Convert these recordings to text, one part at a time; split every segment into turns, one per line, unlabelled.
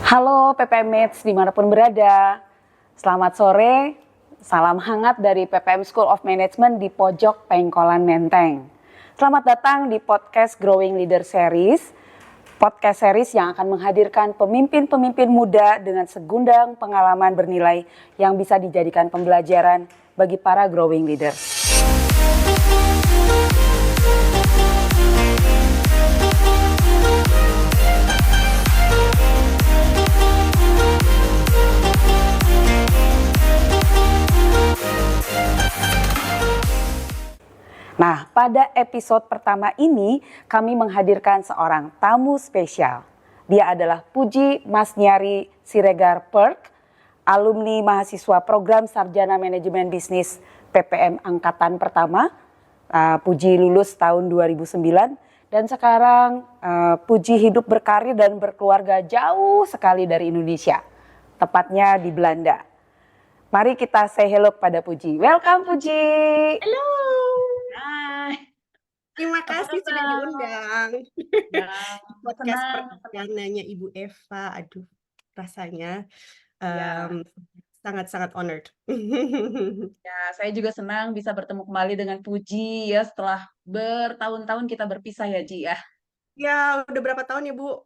Halo PPM Mates dimanapun berada. Selamat sore, salam hangat dari PPM School of Management di pojok Pengkolan Menteng. Selamat datang di podcast Growing Leader Series. Podcast series yang akan menghadirkan pemimpin-pemimpin muda dengan segundang pengalaman bernilai yang bisa dijadikan pembelajaran bagi para growing leaders. Nah, pada episode pertama ini kami menghadirkan seorang tamu spesial. Dia adalah Puji Masnyari Siregar Perk, alumni mahasiswa program Sarjana Manajemen Bisnis PPM Angkatan Pertama. Puji lulus tahun 2009 dan sekarang Puji hidup berkarir dan berkeluarga jauh sekali dari Indonesia, tepatnya di Belanda. Mari kita say hello pada Puji. Welcome Puji.
Halo.
Hai.
Terima kasih sudah diundang.
Ya,
Podcast
senang.
perdananya Ibu Eva. Aduh, rasanya
Ya.
sangat-sangat honored.
Ya, saya juga senang bisa bertemu kembali dengan Puji ya setelah bertahun-tahun kita berpisah ya Ji ya.
Ya, udah berapa tahun ya Bu?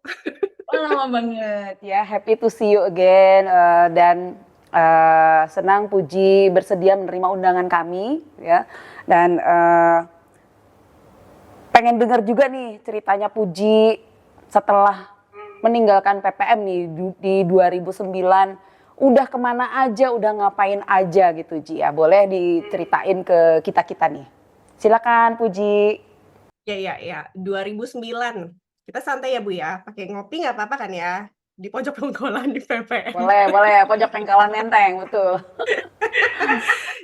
Oh, lama banget ya. Happy to see you again dan senang Puji bersedia menerima undangan kami ya. Dan pengen dengar juga nih ceritanya Puji setelah meninggalkan PPM nih di 2009. Udah kemana aja, udah ngapain aja gitu Ji ya. Boleh diceritain ke kita-kita nih. Silakan Puji.
Ya. 2009. Kita santai ya Bu ya. Pakai ngopi nggak apa-apa kan ya? Di pojok pengkolan di PPM.
Boleh. Pojok Pengkolan Menteng, betul.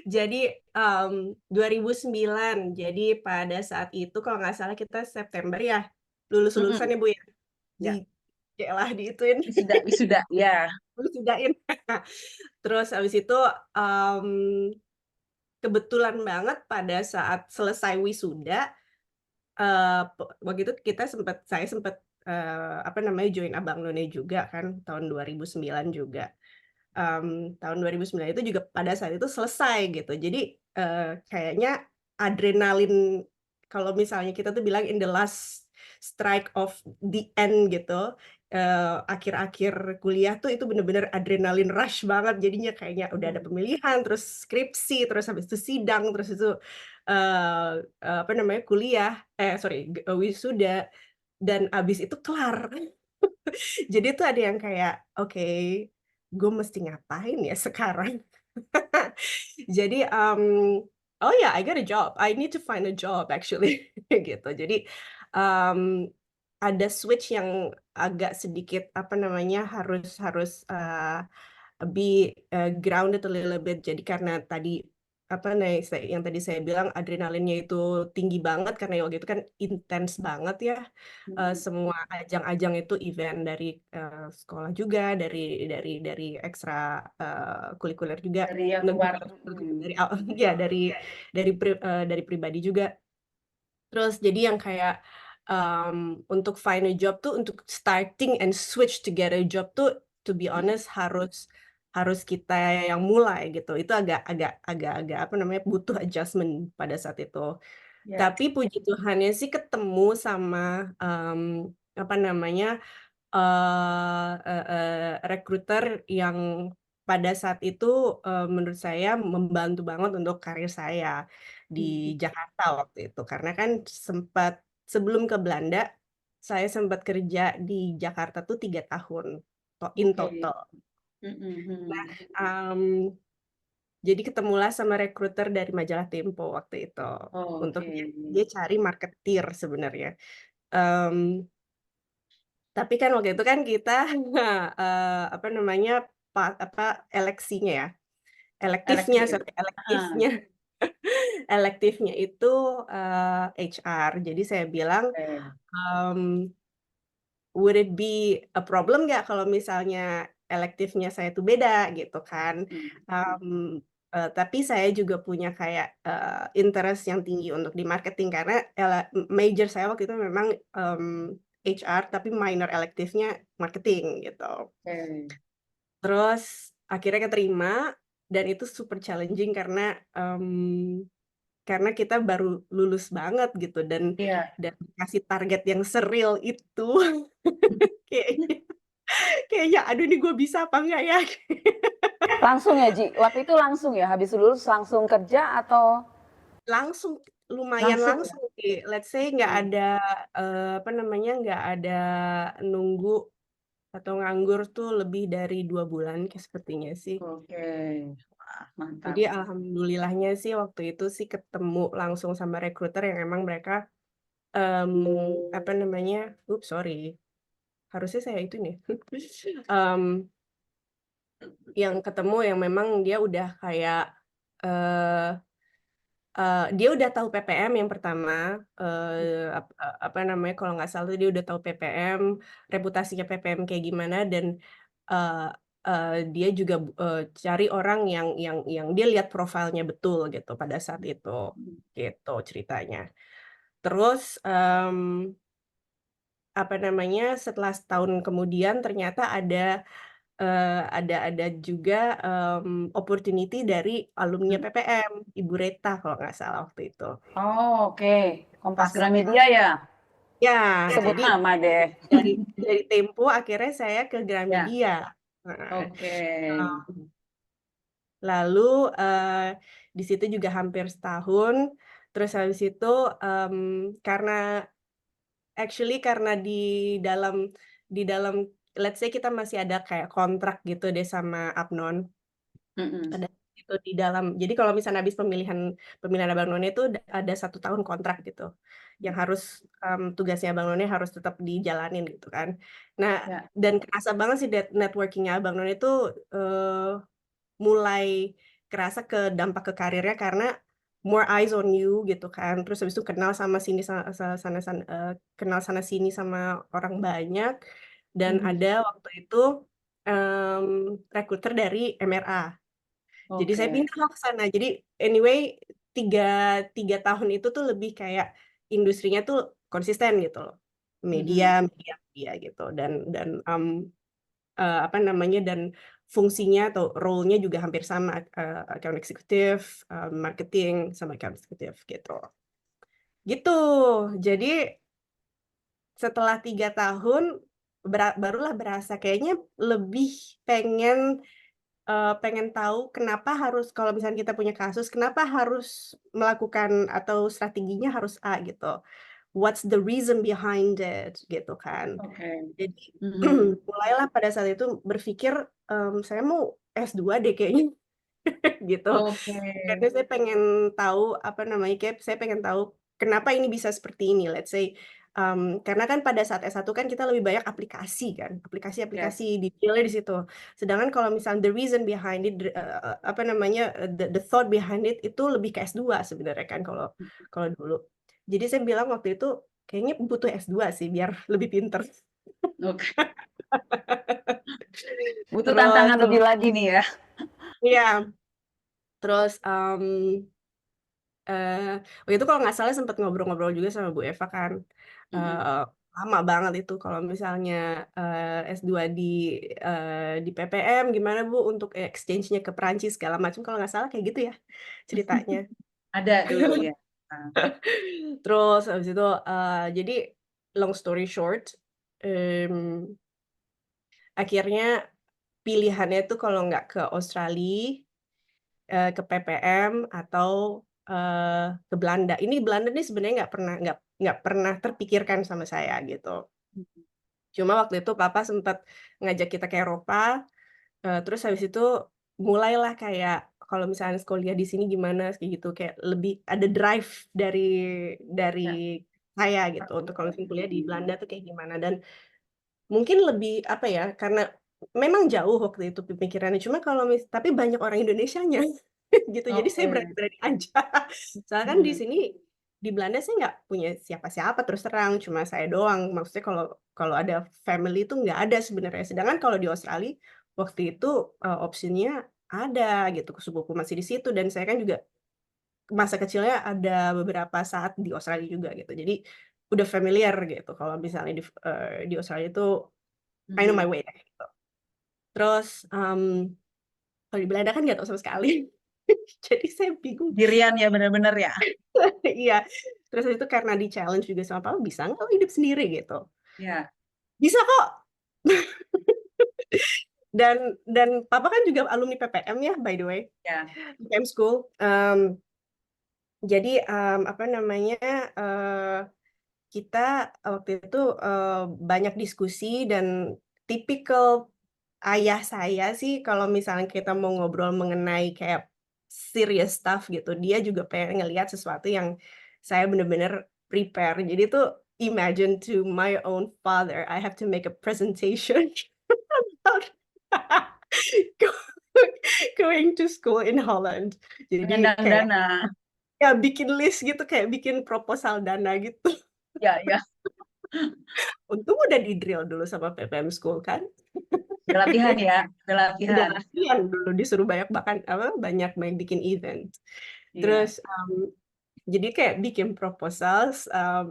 Jadi 2009. Jadi pada saat itu kalau nggak salah kita September ya. Lulusan ya Bu ya.
Ya.
Diituin.
Wisuda ya.
Wisudain. Terus habis itu kebetulan banget pada saat selesai wisuda, waktu itu saya sempat join Abang None juga kan tahun 2009 juga. Tahun 2009 itu juga pada saat itu selesai gitu. Jadi kayaknya adrenalin, kalau misalnya kita tuh bilang in the last strike of the end gitu, akhir-akhir kuliah tuh itu bener-bener adrenalin rush banget. Jadinya kayaknya udah ada pemilihan, terus skripsi, terus habis itu sidang, terus itu kuliah, wisuda, dan abis itu kelar. Jadi tuh ada yang kayak, oke, gue mesti ngapain ya sekarang? Jadi, oh ya, I got a job. I need to find a job actually, gitu. Jadi, ada switch yang agak sedikit, harus harus, be, grounded a little bit. Jadi karena tadi, yang tadi saya bilang adrenalinnya itu tinggi banget karena waktu itu kan intens banget ya. Semua ajang-ajang itu event dari sekolah juga, dari ekstra kulikuler juga,
Dari yang luar.
dari pribadi juga. Terus jadi yang kayak untuk find a job tuh, untuk starting and switch to get a job tuh, to be honest harus kita yang mulai gitu. Itu agak butuh adjustment pada saat itu.
Ya.
Tapi puji Tuhannya sih ketemu sama recruiter yang pada saat itu menurut saya membantu banget untuk karir saya di Jakarta waktu itu. Karena kan sebelum ke Belanda, saya sempat kerja di Jakarta tuh 3 tahun in total. Jadi ketemulah sama recruiter dari majalah Tempo waktu itu. Untuk dia cari marketeer sebenarnya. Tapi kan waktu itu kan kita eleksinya ya. Elektifnya itu HR. Jadi saya bilang, would it be a problem nggak kalau misalnya elektifnya saya itu beda gitu kan. Tapi saya juga punya kayak interest yang tinggi untuk di marketing karena major saya waktu itu memang HR tapi minor elektifnya marketing gitu.
Oke.
Terus akhirnya keterima dan itu super challenging karena kita baru lulus banget gitu
Iya.
dan kasih target yang seril itu kayaknya kayaknya aduh ini gue bisa apa enggak ya?
Langsung ya Ji, waktu itu langsung ya, habis lulus langsung kerja atau
Langsung, lumayan
langsung ya?
langsung sih. Let's say nggak
Oke.
ada apa namanya, nggak ada nunggu atau nganggur tuh lebih dari 2 bulan kayak sepertinya sih.
Oke. Wah, mantap.
Jadi alhamdulillahnya sih waktu itu sih ketemu langsung sama recruiter yang emang mereka apa namanya, sorry, harusnya saya itu nih, yang ketemu yang memang dia udah kayak eh dia udah tahu PPM yang pertama, apa namanya, kalau nggak salah tuh dia udah tahu PPM, reputasinya PPM kayak gimana dan, eee dia juga cari orang yang dia lihat profilnya betul gitu pada saat itu, gitu ceritanya. Terus, apa namanya, setelah setahun kemudian ternyata ada juga, opportunity dari alumninya PPM, Ibu Reta kalau nggak salah waktu itu.
Oh, oke. Kompas
Pas
Gramedia ya?
ya,
Sebut
jadi
nama deh.
dari Tempo akhirnya saya ke
Ya.
Gramedia, heeh.
Oke.
Lalu, di situ juga hampir setahun, terus habis itu, karena karena di dalam let's say kita masih ada kayak kontrak gitu deh sama Apnon.
Mm-mm.
Ada itu di dalam jadi kalau misalnya habis pemilihan Abang None itu ada 1 tahun kontrak gitu, yang harus, tugasnya Abang None harus tetap dijalanin gitu kan. Nah,
Ya.
dan kerasa banget sih networking-nya Abang None itu, mulai kerasa dampak ke karirnya karena more eyes on you gitu kan, terus habis itu kenal sama sini kenal sana sini sama orang banyak, dan
Mhm.
ada waktu itu, rekruter dari MRA. Jadi saya
Oke.
pindah ke sana. Jadi anyway 3 tahun itu tuh lebih kayak industrinya tuh konsisten gitu loh.
Mhm.
Media media media gitu apa namanya, dan fungsinya atau role-nya juga hampir sama, account eksekutif, marketing, sama account eksekutif gitu. Gitu. Jadi setelah 3 tahun barulah berasa kayaknya lebih pengen pengen tahu kenapa harus kalau misalnya kita punya kasus, kenapa harus melakukan atau strateginya harus A gitu. What's the reason behind it gitu kan.
Oke.
Jadi
Mhm.
mulailah pada saat itu berpikir, saya mau S2 deh kayaknya gitu.
Oke.
Karena saya pengen tahu apa namanya, kayak saya pengen tahu kenapa ini bisa seperti ini. Let's say, karena kan pada saat S1 kan kita lebih banyak aplikasi kan,
Yes.
aplikasi-aplikasi detailnya di situ. Sedangkan kalau misalnya the reason behind it, apa namanya, the thought behind it itu lebih ke S2 sebenarnya kan kalau kalau dulu. Jadi saya bilang waktu itu, kayaknya butuh S2 sih biar lebih pinter.
Oke. Butuh
Terus
tantangan lebih lagi nih ya.
iya, terus, waktu itu kalau nggak salah sempet ngobrol-ngobrol juga sama Bu Eva kan,
Mhm.
lama banget itu kalau misalnya, S2 di PPM gimana Bu untuk exchange-nya ke Perancis segala macam, kalau nggak salah kayak gitu ya ceritanya.
Ada dulu ya. Nah.
Terus habis itu, jadi long story short, mmm, akhirnya pilihannya tuh kalau nggak ke Australia, ke PPM atau, ke Belanda. Ini Belanda nih sebenarnya nggak pernah terpikirkan sama saya gitu. Cuma waktu itu papa sempet ngajak kita ke Eropa, terus habis itu mulailah kayak kalau misalnya kuliah di sini gimana kayak gitu, kayak lebih ada drive
Ya.
dari saya gitu untuk kalau misalnya kuliah di Belanda tuh kayak gimana dan mungkin lebih apa ya, karena memang jauh waktu itu pemikirannya, cuma kalau tapi banyak orang Indonesianya gitu, jadi saya
Oke.
berani-berani aja. Soalnya kan di
Mhm.
sini, di Belanda saya nggak punya siapa-siapa terus terang, cuma saya doang. Maksudnya kalau kalau ada family itu nggak ada sebenarnya. Sedangkan kalau di Australia, waktu itu, opsinya ada gitu, sepupu masih di situ dan saya kan juga masa kecilnya ada beberapa saat di Australia juga gitu. Jadi udah familiar gitu kalau misalnya di Australia itu I know my way deh gitu. Terus kalau di Belanda kan nggak tahu sama sekali. Jadi saya bingung.
Sendirian ya bener-bener ya.
Iya. Terus itu karena di-challenge juga sama papa, "Bisa nggak lo hidup sendiri?" gitu.
Ya,
"Bisa kok." Dan papa kan juga alumni PPM ya, by the way,
ya.
PPM School. Jadi, apa namanya, kita waktu itu, banyak diskusi dan tipikal ayah saya sih kalau misalnya kita mau ngobrol mengenai kayak serious stuff gitu, dia juga pengen ngelihat sesuatu yang saya bener-bener prepare. Jadi tuh imagine to my own father, I have to make a presentation about go- going to school in Holland. Jadi
Mengundang
kayak
dana.
ya bikin list gitu, kayak bikin proposal dana gitu.
Ya, ya.
Untung udah di-drill dulu sama PPM School kan.
Udah latihan ya, udah
Udah
latihan.
latihan dulu disuruh banyak bikin event.
Iya.
Terus, jadi kayak bikin proposal,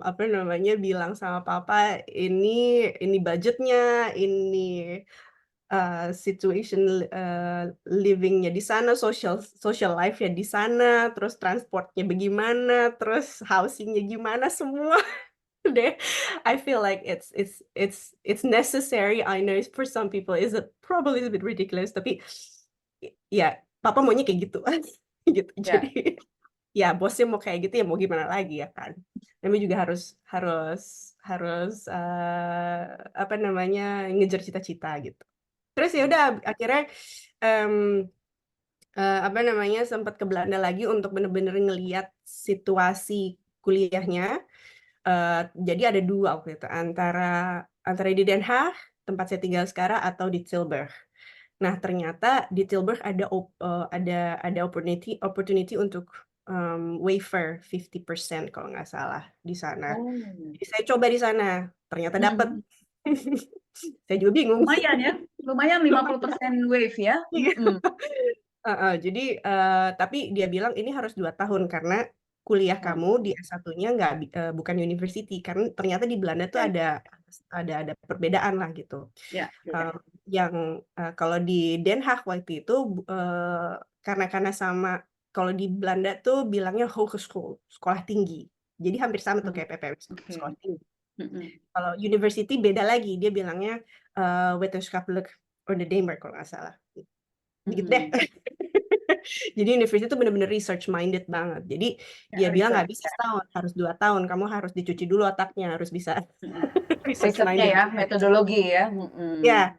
apa namanya, bilang sama papa, "Ini budgetnya, ini, situation, living-nya di sana, social life-nya di sana, terus transportnya bagaimana, terus housing-nya gimana," semua deh. I feel like it's necessary. I know for some people probably is a bit ridiculous, tapi ya papa maunya kayak gitu. Gitu.
Ya.
Jadi ya bosnya mau kayak gitu ya mau gimana lagi ya kan. Namanya juga harus harus harus, apa namanya, ngejar cita-cita gitu. Terus ya udah akhirnya, mmm, apa namanya, sempat ke Belanda lagi untuk bener-bener ngelihat situasi kuliahnya. Jadi ada 2 waktu itu, antara antara di Den Haag, tempat saya tinggal sekarang, atau di Tilburg. Nah, ternyata di Tilburg ada opportunity opportunity untuk, waiver 50% kalau nggak salah di sana.
Oh.
Jadi saya coba di sana, ternyata dapet.
Mm.
Saya juga bingung.
Lumayan ya, lumayan
Lumayan.
50% wave ya.
Iya.
Mm-mm.
Heeh, jadi, tapi dia bilang ini harus 2 tahun karena kuliah
Oh,
kamu di S1-nya nggak bukan university, karena ternyata di Belanda tuh
ya,
ada perbedaan lah gitu.
ya, ya.
Yang, kalau di Den Haag waktu itu, karena sama kalau di Belanda tuh bilangnya hogeschool, sekolah tinggi. Jadi hampir sama tuh
Mm.
kayak PPM,
Oke.
sekolah tinggi.
Mm-mm.
Kalau university beda lagi, dia bilangnya, wetenschappelijk ondernemer kalau nggak salah. Begitu deh.
Mm.
Jadi university itu bener-bener research minded banget. Jadi
Ya,
dia bilang nggak
research
bisa
ya.
setahun, harus 2 tahun. Kamu harus dicuci dulu otaknya, harus bisa
Mm-mm.
research
Risetnya
minded.
ya, metodologi ya. Mm-mm.
Ya,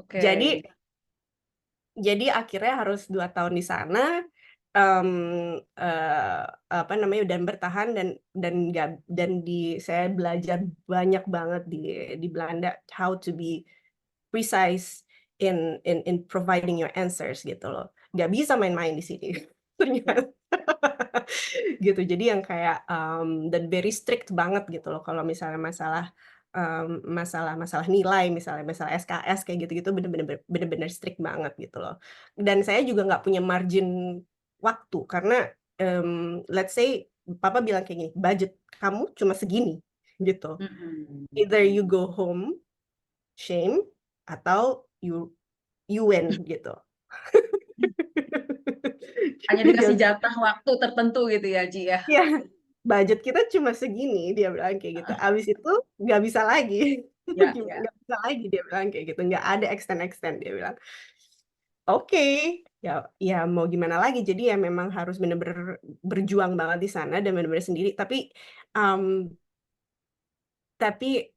Oke.
jadi akhirnya harus 2 tahun di sana, apa namanya, dan bertahan saya belajar banyak banget di Belanda, how to be precise in providing your answers gitu loh. Nggak bisa main-main di sini
Ya.
ternyata. Gitu, jadi yang kayak, dan very strict banget gitu loh kalau misalnya masalah nilai, misalnya masalah SKS kayak gitu-gitu bener-bener strict banget gitu loh. Dan saya juga nggak punya margin waktu karena, let's say papa bilang kayak gini, "Budget kamu cuma segini," gitu.
Mm-mm.
Either you go home, shame, atau you win gitu.
Hanya
Jadi dia
dikasih jatah waktu tertentu gitu ya, Ji ya.
iya, budget kita cuma segini, dia bilang kayak gitu. Abis itu nggak bisa lagi.
Ya, ya.
Nggak bisa lagi dia bilang kayak gitu. Nggak ada extend dia bilang. Oke, ya mau gimana lagi. Jadi ya memang harus bener-bener berjuang banget di sana dan bener-bener sendiri. Tapi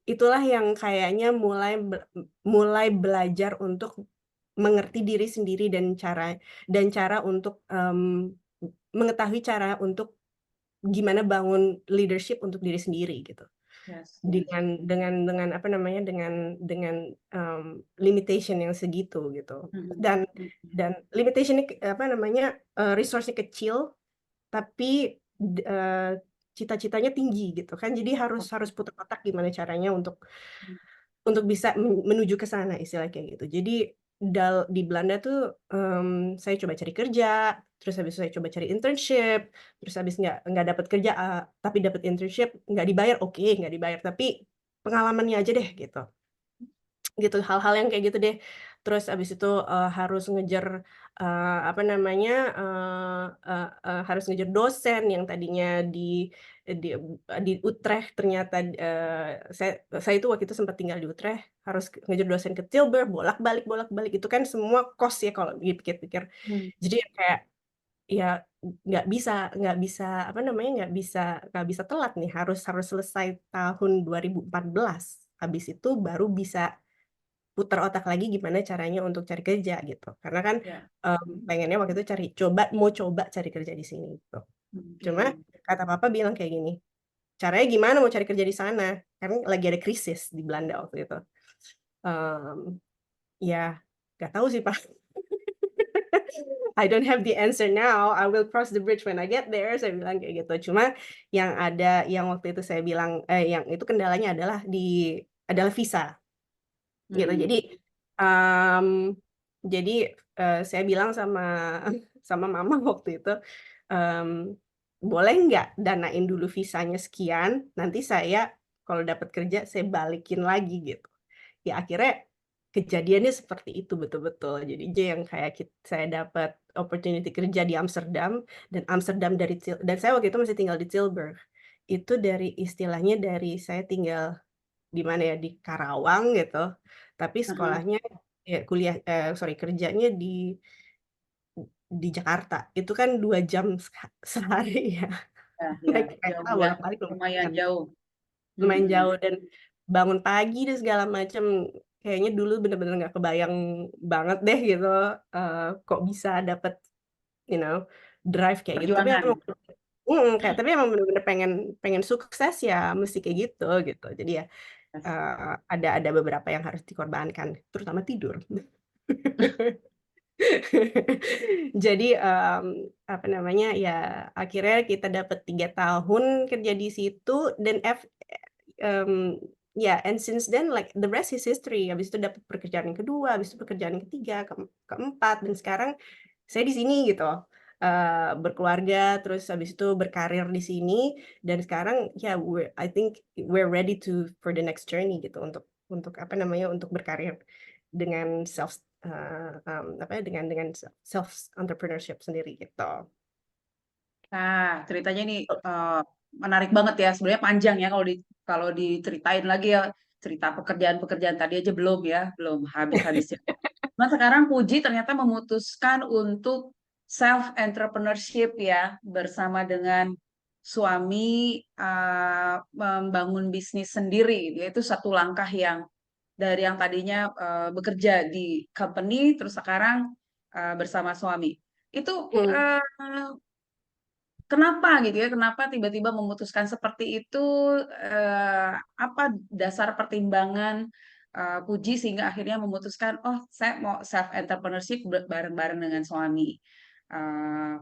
itulah yang kayaknya mulai belajar untuk mengerti diri sendiri dan cara untuk mengetahui cara untuk gimana bangun leadership untuk diri sendiri gitu.
Yes, yes.
Dengan apa namanya, dengan, limitation yang segitu gitu.
Mm-mm.
Dan limitation-nya apa namanya, resource-nya kecil, tapi cita-citanya tinggi gitu kan. Jadi harus putar otak gimana caranya untuk bisa menuju ke sana, istilah kayak gitu. Jadi di Belanda tuh saya coba cari kerja, terus habis itu saya coba cari internship, terus habis nggak dapat kerja, tapi dapat internship nggak dibayar, oke nggak dibayar, tapi pengalamannya aja deh gitu. Gitu, hal-hal yang kayak gitu deh. Terus abis itu, harus ngejar, apa namanya, harus ngejar dosen yang tadinya di di Utrecht ternyata, saya itu waktu itu sempat tinggal di Utrecht, harus ngejar dosen ke Tilburg, bolak-balik, itu kan semua kos ya kalau dipikir-pikir.
Hmm.
Jadi kayak, ya nggak bisa, apa namanya, nggak bisa telat nih, harus harus selesai tahun 2014, habis itu baru bisa putar otak lagi gimana caranya untuk cari kerja gitu. Karena kan,
Ya,
pengennya waktu itu mau coba cari kerja di sini gitu. Cuma
oke.
kata papa bilang kayak gini, "Caranya gimana mau cari kerja di sana? Kan lagi ada krisis di Belanda waktu itu." Mmm, ya nggak tahu sih, Pak. I don't have the answer now, I will cross the bridge when I get there, saya bilang kayak gitu. Cuma yang waktu itu saya bilang yang itu kendalanya adalah visa. Gitu.
Hmm.
Mmm, jadi, saya bilang sama sama mama waktu itu, mmm, "Boleh nggak danain dulu visanya sekian, nanti saya kalau dapat kerja saya balikin lagi," gitu. Ya akhirnya kejadiannya seperti itu betul-betul. Jadinya yang kayak saya dapat opportunity kerja di Amsterdam, dan Amsterdam dan saya waktu itu masih tinggal di Tilburg. Itu istilahnya dari saya tinggal di mana ya, di Karawang gitu, tapi
Aha.
sekolahnya sorry, kerjanya di Jakarta. Itu kan 2 jam sehari ya,
Ya, ya,
naik kereta
jauh ya,
bolak-balik
lumayan
lumayan
jauh.
lumayan
Hmm.
jauh, dan bangun pagi dan segala macam. Kayaknya dulu bener-bener nggak kebayang banget deh gitu, kok bisa dapet, you know, drive kayak gitu.
Perjuangan.
Tapi emang bener-bener pengen pengen sukses ya mesti kayak gitu, gitu. Jadi ya,
Yes.
ada beberapa yang harus dikorbankan, terutama tidur. Jadi, apa namanya, ya akhirnya kita dapat 3 tahun kerja di situ, dan ya, and since then like the rest is history. Habis itu dapat pekerjaan yang kedua, habis itu pekerjaan yang ketiga, keempat, dan sekarang saya di sini gitu, berkeluarga, terus habis itu berkarir di sini, dan sekarang ya I think we're ready for the next journey gitu, untuk apa namanya, untuk berkarir dengan apa ya, dengan self entrepreneurship sendiri gitu.
Nah, ceritanya ini menarik banget ya. Sebenarnya panjang ya kalau diceritain lagi ya, cerita pekerjaan-pekerjaan tadi aja belum ya, belum habis-habis ya. Cuma sekarang Puji ternyata memutuskan untuk self entrepreneurship ya, bersama dengan suami membangun bisnis sendiri. Yaitu satu langkah yang dari yang tadinya bekerja di company, terus sekarang bersama suami. Itu
Mmm,
kenapa gitu ya? Kenapa tiba-tiba memutuskan seperti itu? Apa dasar pertimbangan Puji sehingga akhirnya memutuskan, oh saya mau self entrepreneurship bareng-bareng dengan suami. Eh,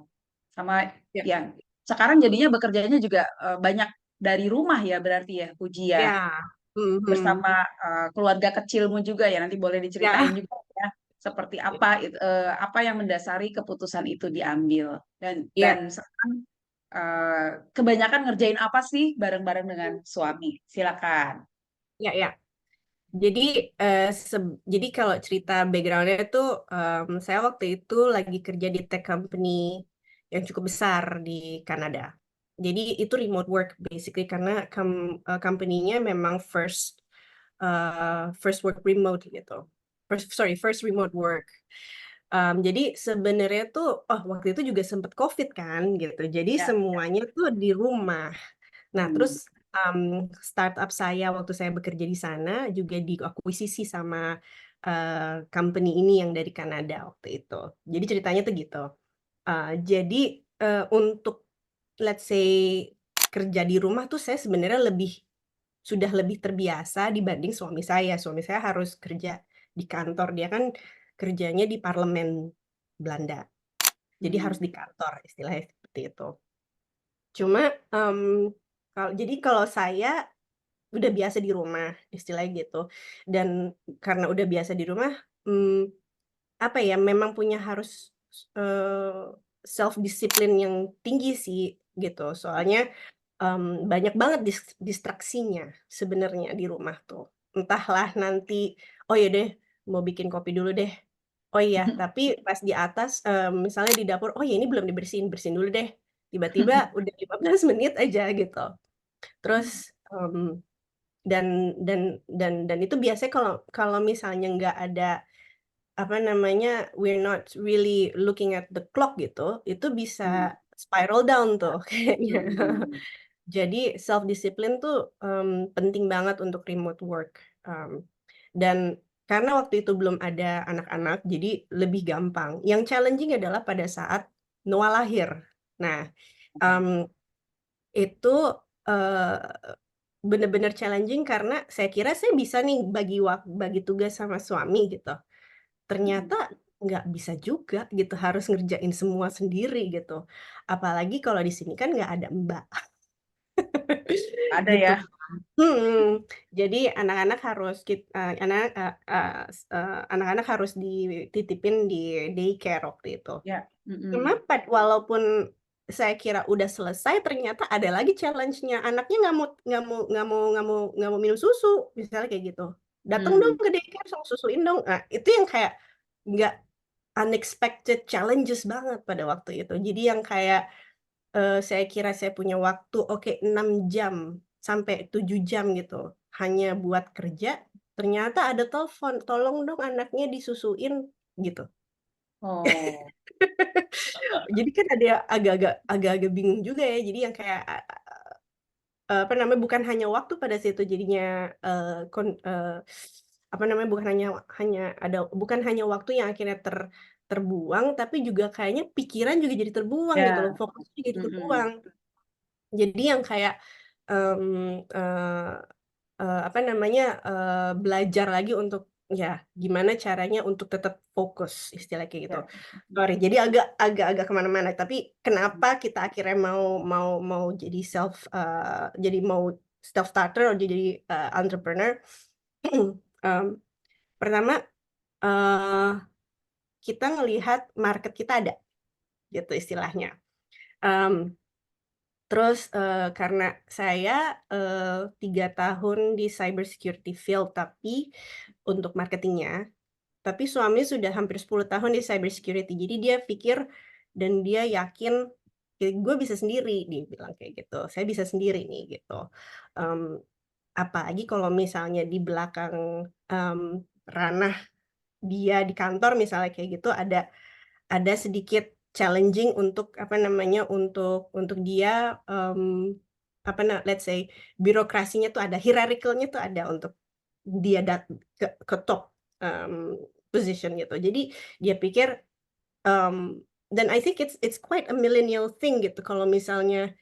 Sama
ya
ya sekarang jadinya bekerjanya juga banyak dari rumah ya berarti ya Puji ya,
ya, mhm,
bersama keluarga kecilmu juga ya. Nanti boleh diceritain
ya
juga ya seperti apa apa yang mendasari keputusan itu diambil dan
ya
sekarang kebanyakan ngerjain apa sih bareng-bareng dengan suami? Silakan.
ya ya. Jadi, jadi kalau cerita background-nya tuh, saya waktu itu lagi kerja di tech company yang cukup besar di Kanada. Jadi itu remote work basically, karena company-nya memang first work remote gitu. First remote work. Jadi sebenarnya tuh, waktu itu juga sempet Covid kan gitu, jadi
Ya.
semuanya tuh di rumah. Nah,
Hmm.
terus, startup saya waktu saya bekerja di sana juga diakuisisi sama, company ini yang dari Kanada waktu itu. Jadi ceritanya tuh gitu. Jadi, untuk let's say kerja di rumah tuh saya sebenarnya sudah lebih terbiasa dibanding suami saya. Suami saya harus kerja di kantor, dia kan kerjanya di parlemen Belanda, jadi harus
Hmm.
di kantor, istilahnya seperti itu. Cuma, jadi kalau saya udah biasa di rumah, istilahnya gitu. Dan karena udah biasa di rumah, mmm, apa ya, memang punya harus self discipline yang tinggi sih gitu. Soalnya banyak banget distraksinya sebenarnya di rumah tuh. Entahlah nanti, "Oh ya deh, mau bikin kopi dulu deh. Oh iya, tapi pas di atas, misalnya di dapur, "Oh ya ini belum dibersihin, bersihin dulu deh." Tiba-tiba udah 15 menit aja gitu. Terus, dan itu biasanya kalau kalau misalnya nggak ada, apa namanya, we're not really looking at the clock gitu, itu
Hmm.
bisa spiral down tuh kayaknya.
Hmm.
Jadi self discipline tuh, penting banget untuk remote work, dan karena waktu itu belum ada anak-anak, jadi lebih gampang. Yang challenging adalah pada saat Noah lahir. Nah, mmm, itu, eee, bener-bener challenging karena saya kira saya bisa nih bagi tugas sama suami gitu.
Hmm.
Ternyata nggak bisa juga gitu, harus ngerjain semua sendiri gitu. Apalagi kalau di sini kan nggak ada mbak.
Ada
Gitu
ya.
kan. Jadi anak-anak harus anak-anak harus dititipin di daycare waktu itu.
Ya.
Cuma walaupun saya kira udah selesai, ternyata ada lagi challenge-nya, anaknya nggak mau minum susu, misalnya kayak gitu. "Dateng dong
Hmm.
ke daycare, susuin dong." Nah, itu yang kayak nggak unexpected challenges banget pada waktu itu. Jadi yang kayak saya kira saya punya waktu, oke 6 jam sampai 7 jam gitu, hanya buat kerja, ternyata ada telepon, "Tolong dong anaknya disusuin," gitu.
Oh.
Jadi kan ada agak-agak bingung juga ya, jadi yang kayak, apa namanya, bukan hanya waktu pada situ jadinya, apa namanya, bukan hanya waktu yang akhirnya terbuang, tapi juga kayaknya pikiran juga jadi terbuang gitu loh,
Ya.
fokus juga jadi
Mm-mm.
terbuang. Jadi yang kayak, mmm, eee apa namanya, belajar lagi untuk, ya gimana caranya untuk tetap fokus, istilahnya kayak gitu.
Ya.
Sorry, jadi agak-agak ke mana-mana, tapi kenapa kita akhirnya mau jadi jadi mau self starter atau jadi, entrepreneur, mmm, pertama, eee, kita ngelihat market kita ada, gitu istilahnya. Mmm Terus, karena saya, 3 tahun di cybersecurity field, tapi untuk marketingnya, tapi suami sudah hampir 10 tahun di cybersecurity. Jadi dia pikir dan dia yakin, "Gue bisa sendiri," dia bilang kayak gitu, "Saya bisa sendiri nih," gitu. Mmm, Apalagi kalau misalnya di belakang, ranah dia di kantor misalnya kayak gitu ada sedikit challenging untuk, apa namanya, untuk dia, let's say birokrasinya tuh ada, hierarchical-nya tuh ada untuk dia ke top, position gitu. Jadi dia pikir, dan I think it's quite a millennial thing gitu kalau misalnya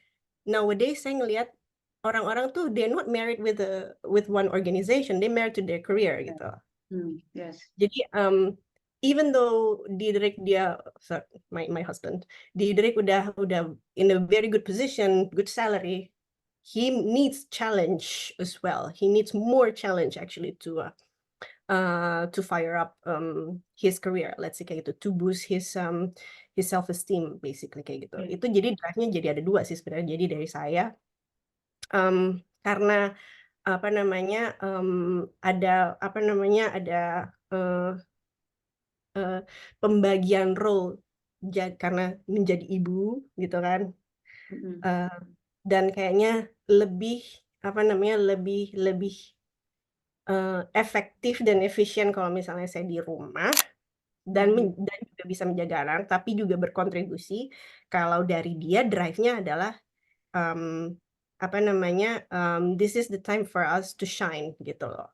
nowadays saya ngelihat orang-orang tuh they're not married with one organization, they married to their career
Ya.
gitu.
Yes.
Jadi, even though Diederik dia my husband, Diederik udah in a very good position, good salary, he needs challenge as well. He needs more challenge actually to fire up, his career, let's say kayak gitu, to boost his self-esteem basically kayak gitu.
Ya.
Itu jadi drive-nya jadi ada 2 sih sebenarnya. Jadi dari saya, karena apa namanya, ada apa namanya, ada, eee Eee, pembagian role karena menjadi ibu gitu kan,
Mm-mm.
eee, dan kayaknya lebih, apa namanya, lebih lebih, efektif dan efisien kalau misalnya saya di rumah
Mhm.
dan juga bisa menjaga anak, tapi juga berkontribusi kalau dari dia drive-nya adalah, mmm, apa namanya, "This is the time for us to shine," gitu loh,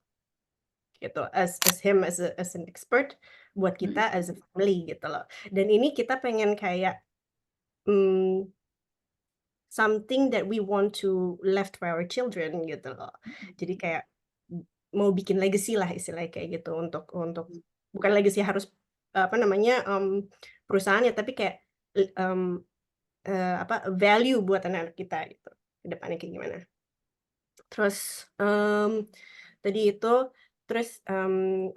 gitu. As him as an expert, buat
Mm-mm.
kita as a family gitu loh. Dan ini kita pengen kayak Mmm, something that we want to left for our children gitu loh. Jadi kayak, mau bikin legacy lah istilahnya kayak gitu untuk bukan legacy harus, apa namanya, perusahaan ya, tapi kayak, value buat anak-anak kita gitu, ke depannya kayak gimana. Terus, tadi itu, terus,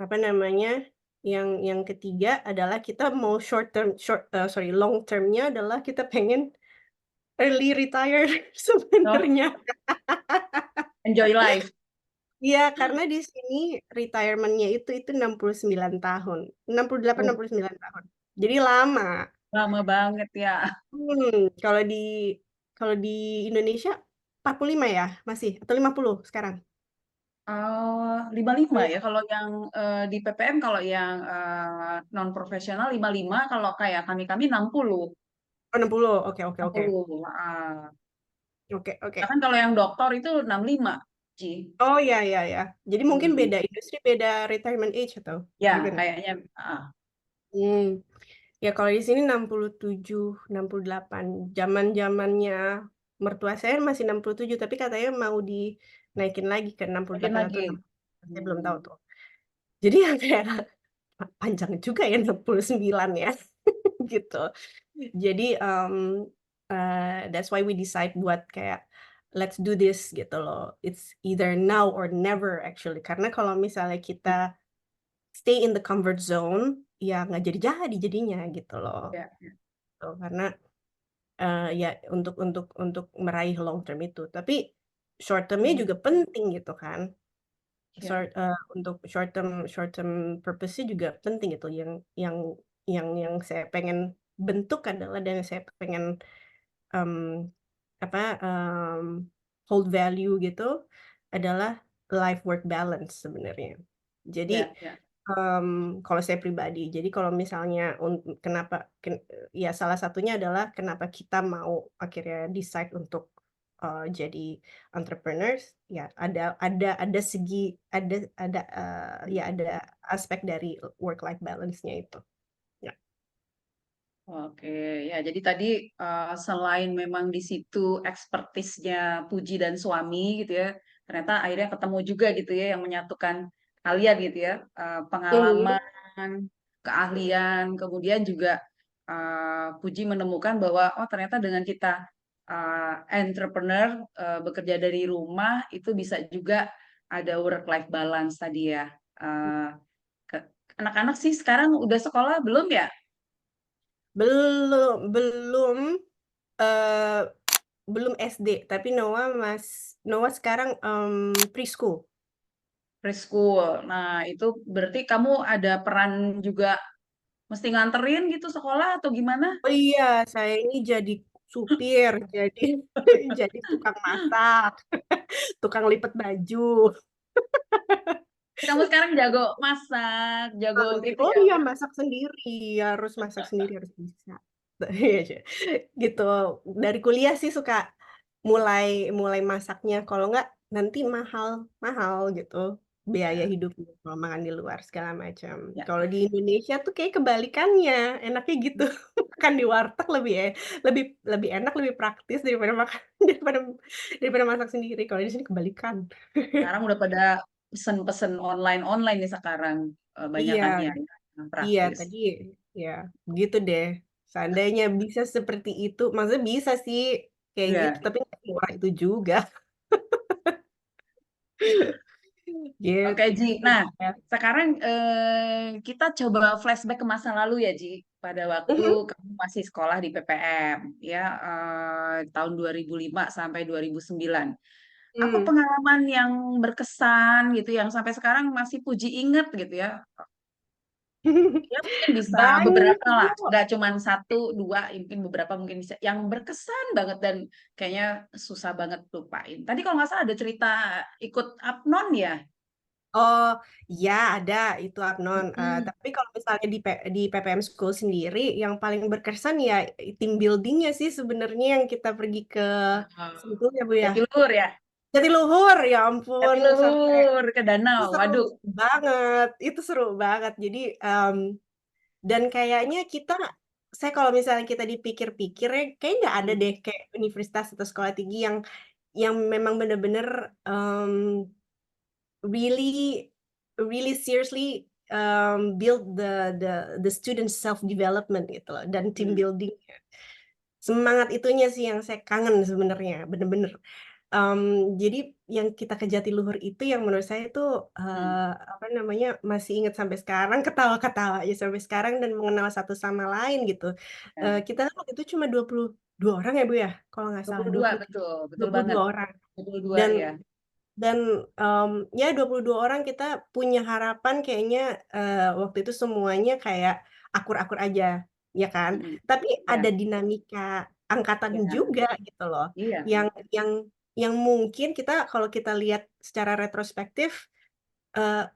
apa namanya yang ketiga adalah kita mau long termnya adalah kita pengen early retire
Oh,
sebenarnya.
enjoy life.
Iya, karena di sini retirement-nya itu 69 tahun, 68,
Oh,
69 tahun. Jadi lama.
lama banget ya.
Kalau di Indonesia 45 ya masih atau 50 sekarang?
55 ya kalau yang di PPM, kalau yang non profesional 55, kalau kayak kami 60.
Oh, 60. Oke, oke, oke.
60.
Oke, oke.
Bahkan kalau yang doktor itu 65, Ci.
Oh, ya, ya, ya. Jadi mungkin
Hmm.
beda industri, beda retirement age atau
Ya,
gimana?
kayaknya
Hmm. Ya kalau di sini 67, 68. Zaman-zamannya mertua saya masih 67, tapi katanya mau dinaikin lagi ke
makin
68 atau
lagi.
60. Saya belum tahu
Hmm.
tuh. Jadi ya kayak panjang juga ya 69 ya. Gitu. Jadi that's why we decide buat kayak let's do this gitu loh. It's either now or never actually. Karena kalau misalnya kita stay in the comfort zone, ya nggak jadi jadinya gitu loh.
Ya,
Tuh, karena ya untuk meraih long term itu. Tapi short termnya juga penting gitu kan.
ya.
Untuk short term purpose-nya juga penting gitu. Yang yang saya pengen bentuk adalah dan saya pengen em, apa hold value gitu adalah life work balance sebenarnya. Jadi
Ya, ya.
kalau saya pribadi, jadi kalau misalnya ya salah satunya adalah kenapa kita mau akhirnya decide untuk jadi entrepreneurs, ya ada segi ya ada aspek dari work life balance-nya itu. Ya.
Oke, ya jadi tadi selain memang di situ ekspertisnya Puji dan suami gitu ya, ternyata akhirnya ketemu juga gitu ya yang menyatukan kalian gitu ya,
Mhm.
pengalaman, keahlian, kemudian juga Puji menemukan bahwa oh ternyata dengan kita entrepreneur, bekerja dari rumah itu bisa juga ada work life balance tadi ya. Eh, ke- Anak-anak sih sekarang udah sekolah belum ya?
Belum belum eh, belum SD, tapi Noah sekarang preschool.
Preschool. Nah, itu berarti kamu ada peran juga mesti nganterin gitu sekolah atau gimana?
Oh iya, saya ini jadi supir, jadi jadi tukang masak, tukang lipat baju.
Kamu sekarang jago masak, jago gitu
Oh
ya.
iya, masak sendiri, harus masak sendiri, harus bisa. Gitu. Dari kuliah sih suka mulai mulai masaknya, kalau nggak nanti mahal mahal gitu biaya
Ya,
hidupnya kalau makan di luar segala macam.
ya.
Kalau di Indonesia tuh kayak kebalikannya, enaknya gitu. Makan di warteg lebih lebih enak, lebih praktis daripada makan daripada daripada masak sendiri. Kalau di sini kebalikan.
Sekarang udah pada pesen-pesen online-online nih sekarang
Iya,
banyakannya yang
iya
praktis.
tadi ya begitu deh. Seandainya bisa seperti itu, maksudnya bisa sih kayak gitu,
Ya.
tapi nggak murah itu juga.
Oke,
Gitu.
Ji. Nah, sekarang kita coba flashback ke masa lalu ya, Ji. Pada waktu
Mhm.
kamu masih sekolah di PPM, ya, tahun 2005 sampai 2009. Apa
Hmm.
pengalaman yang berkesan gitu, yang sampai sekarang masih Puji inget gitu ya? Ya mungkin bisa beberapa lah,
Banyak.
nggak cuma satu, dua, ya mungkin beberapa mungkin bisa. Yang berkesan banget dan kayaknya susah banget lupain. Tadi kalau nggak salah ada cerita ikut Apnon ya?
Oh, ya ada itu Abnon.
Hmm.
Tapi kalau misalnya di PPM School sendiri, yang paling berkesan ya team buildingnya sih sebenarnya yang kita pergi ke Sentul ya Bu ya.
Jatiluhur ya?
Jatiluhur, ya ampun, sampai
Jatiluhur ke
itu
danau.
seru
Waduh.
banget, itu seru banget. Jadi dan kayaknya saya kalau misalnya kita dipikir-pikir ya, kayak nggak ada deh kayak universitas atau sekolah tinggi yang memang bener-bener really really seriously build the student self development gitu loh dan team
Hmm.
building. Semangat itunya sih yang saya kangen sebenarnya, bener-bener. Jadi yang kita ke Jatiluhur itu yang menurut saya itu, apa namanya, masih ingat sampai sekarang, ketawa-ketawa aja sampai sekarang dan mengenal satu sama lain gitu.
Ya.
Kita kan waktu itu cuma 22 orang ya, Bu, ya? Kalau nggak salah
22 betul, betul banget.
22 orang.
22
Dan
ya.
ya 22 orang kita punya harapan kayaknya, waktu itu semuanya kayak akur-akur aja, ya kan?
Mm-mm.
Tapi
Ya,
ada dinamika angkatan
ya,
juga gitu loh,
iya,
yang yang yang mungkin kalau kita lihat secara retrospektif, eee,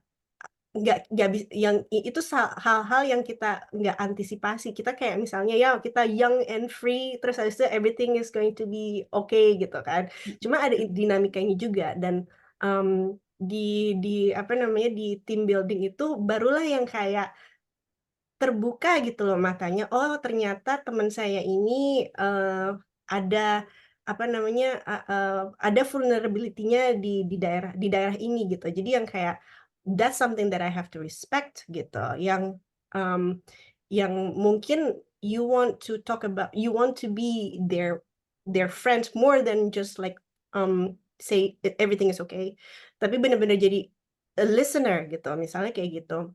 nggak yang itu hal-hal yang kita nggak antisipasi. Kita kayak misalnya ya kita young and free, terus habis itu everything is going to be okay gitu kan. Cuma ada dinamikanya juga dan, di apa namanya, di team building itu barulah yang kayak terbuka gitu loh matanya, oh ternyata teman saya ini, ada apa namanya, ada vulnerability-nya di daerah ini gitu. Jadi yang kayak, that's something that I have to respect gitu, mmm, yang mungkin you want to be their friends more than just like, say everything is okay, tapi bener-bener jadi a listener gitu, misalnya kayak gitu.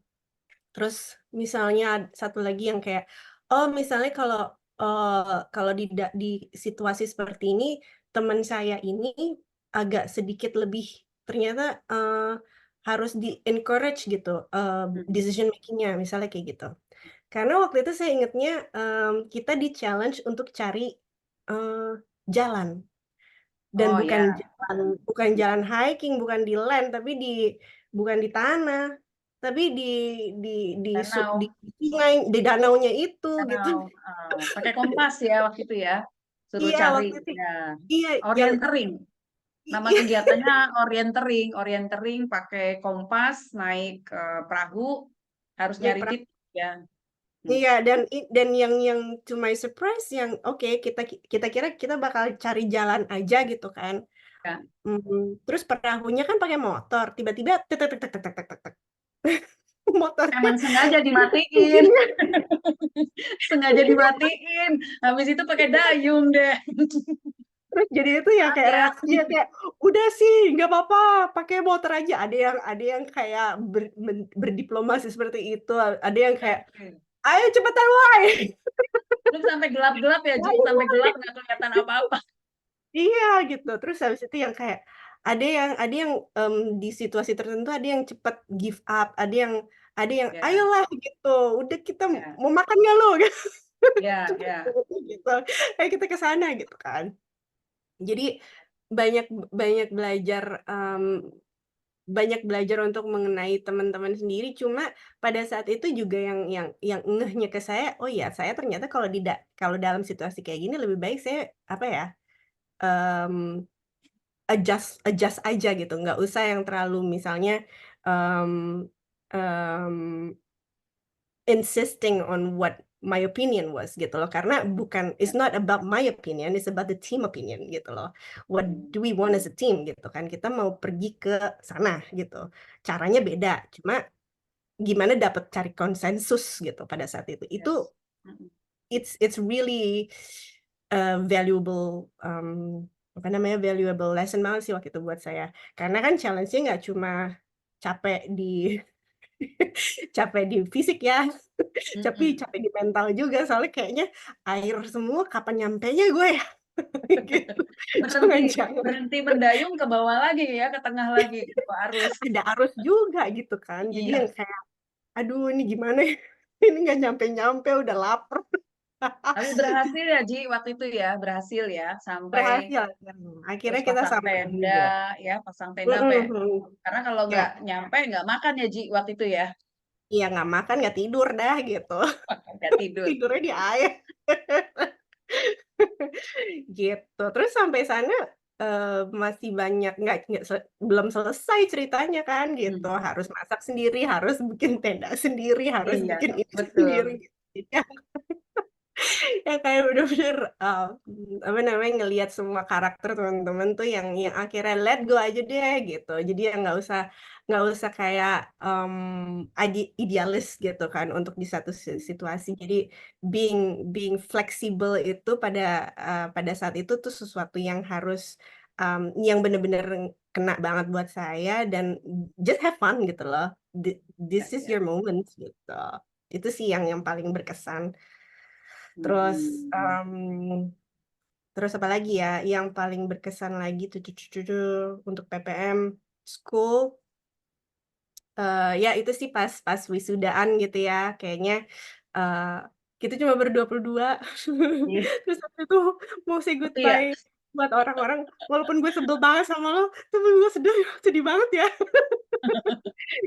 Terus misalnya satu lagi yang kayak, oh misalnya kalau di situasi seperti ini, teman saya ini agak sedikit lebih ternyata, harus di-encourage gitu,
Mm.
decision making-nya, misalnya kayak gitu. Karena waktu itu saya ingetnya, kita di-challenge untuk cari, eee, jalan. Dan
Oh
bukan
ya,
jalan hiking, bukan di land, tapi bukan di tanah, tapi di
danau,
sungai, di danaunya itu gitu.
danau. Pakai kompas ya waktu itu ya, suruh
Iya
cari
waktu itu
ya.
iya yang
Orientering. Nama
iya
kegiatannya orientering, orientering pakai kompas, naik perahu, harus
naik
nyari
perahu.
titik ya. Hmm.
Iya dan yang to my surprise yang oke kita kira kita bakal cari jalan aja gitu kan,
Ya.
terus perahunya kan pakai motor, tiba-tiba tek tek tek tek tek tek tek tek. Motornya
Emang sengaja dimatiin,
mesinnya
sengaja dimatiin. Habis itu pakai dayung deh.
terus jadi itu ya kayak
Ya.
reaksinya kayak, "Udah sih nggak apa-apa, pakai motor aja." Ada yang kayak berdiplomasi seperti itu, ada yang kayak, "Ayo cepetan woi!"
Terus sampai gelap-gelap ya, Ji,
Ayo,
sampai
woi!
gelap nggak kelihatan apa-apa.
Iya gitu, terus habis itu yang kayak ada yang, di situasi tertentu ada yang cepet give up, ada yang,
Ya,
"Ayolah," gitu, "udah kita
ya,
mau makan nggak lu?"
ya,
Cepet
ya.
gitu, "Ayo kita ke sana," gitu kan. Jadi banyak banyak belajar, banyak belajar untuk mengenai teman-teman sendiri, cuma pada saat itu juga yang ngehnya ke saya, oh ya saya ternyata kalau dalam situasi kayak gini lebih baik saya, apa ya, mmm, adjust adjust aja gitu, nggak usah yang terlalu misalnya, mmm mmm, insisting on what my opinion was gitu loh, karena it's not about my opinion, it's about the team opinion gitu loh. What
Hmm.
do we want as a team gitu kan, kita mau pergi ke sana gitu. Caranya beda, cuma gimana dapat cari konsensus gitu pada saat itu. Itu
Yes. Mm-mm.
it's really, valuable, apa namanya, valuable lesson banget sih waktu itu buat saya. Karena kan challenge-nya nggak cuma capek di capek di fisik ya, tapi
Mm-mm.
capek di mental juga, soalnya kayaknya air semua kapan nyampenya gue ya? Gitu.
Berhenti,
Jangan-jangan
berhenti mendayung ke bawah lagi ya, ke tengah lagi ke arus.
ada arus juga gitu kan. Jadi yang
Iya.
kayak, aduh ini gimana ya? Ini nggak nyampe-nyampe udah lapar.
Tapi berhasil ya, Ji, waktu itu ya, berhasil ya, sampai
Berhasil akhirnya
terus
kita
pasang
sampai
tenda,
juga.
ya, pasang tenda
Mhm
sampai.
mhm.
Karena kalau nggak
Ya,
nyampe, nggak makan ya, Ji, waktu itu ya.
iya nggak makan, nggak tidur dah gitu.
Nggak tidur.
Tidurnya di air. Gitu. Terus sampai sana, masih banyak nggak belum selesai ceritanya kan gitu,
Hmm.
harus masak sendiri, harus bikin tenda sendiri, harus
Iya,
bikin ini
betul.
sendiri gitu. Jadi ya kayak bener-bener, apa namanya, ngelihat semua karakter teman-teman tuh yang akhirnya let go aja deh gitu. Jadi ya nggak usah kayak, idealis gitu kan untuk di satu situasi. Jadi being fleksibel itu pada saat itu tuh sesuatu yang harus yang bener-bener kena banget buat saya, dan just have fun gitu loh.
Ya,
This is
ya.
your moment gitu. Itu sih yang paling berkesan. Terus
Hmm.
terus apa lagi ya? Yang paling berkesan lagi tuh untuk PPM school. Ya itu sih pas wisudaan gitu ya. Kayaknya kita cuma ber-22.
Iya,
Terus habis itu mau say
itu ya.
goodbye buat orang-orang. Walaupun gue sebel banget sama lo, tapi gue sedih banget ya.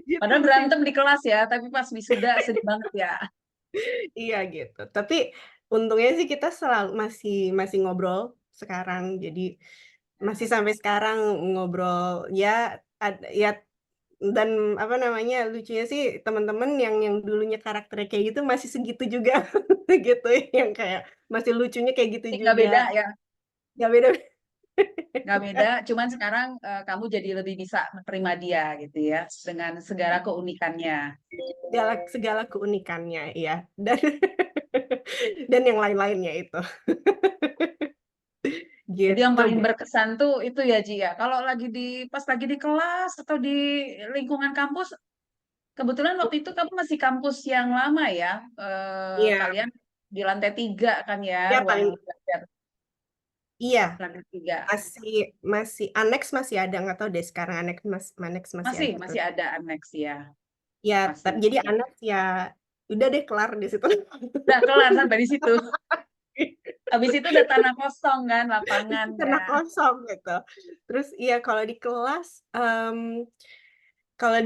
Gitu
Padahal
sih.
berantem di kelas ya, tapi pas wisuda sedih banget ya.
Iya gitu. Tapi untungnya sih kita selalu masih ngobrol sekarang. Jadi masih sampai sekarang ngobrol ya, ya, dan apa namanya, lucunya sih teman-teman yang dulunya karakternya kayak gitu masih segitu juga. Gitu, yang kayak masih lucunya kayak gitu
Jadi nggak
juga.
beda ya,
Nggak beda.
nggak beda. Cuman sekarang kamu jadi lebih bisa menerima dia gitu ya, dengan segala keunikannya.
segala keunikannya ya, dan dan yang lain-lainnya itu.
Jadi yang
Gitu
paling
Bu.
berkesan tuh itu ya Ji ya. Kalau pas lagi di kelas atau di lingkungan kampus, kebetulan waktu itu kamu masih kampus yang lama ya.
Iya,
Kalian di lantai 3 kan ya,
ya
ruang
paling
belajar
iya,
lantai 3.
masih masih annex masih ada, nggak tahu deh sekarang annex masih ada atau
Masih ada annex ya,
ya,
masih.
jadi annex ya udah deh kelar di situ.
Udah kelar sampai di situ. Habis itu udah tanah kosong kan, lapangan
Karena
ya.
kosong gitu. Terus iya kalau di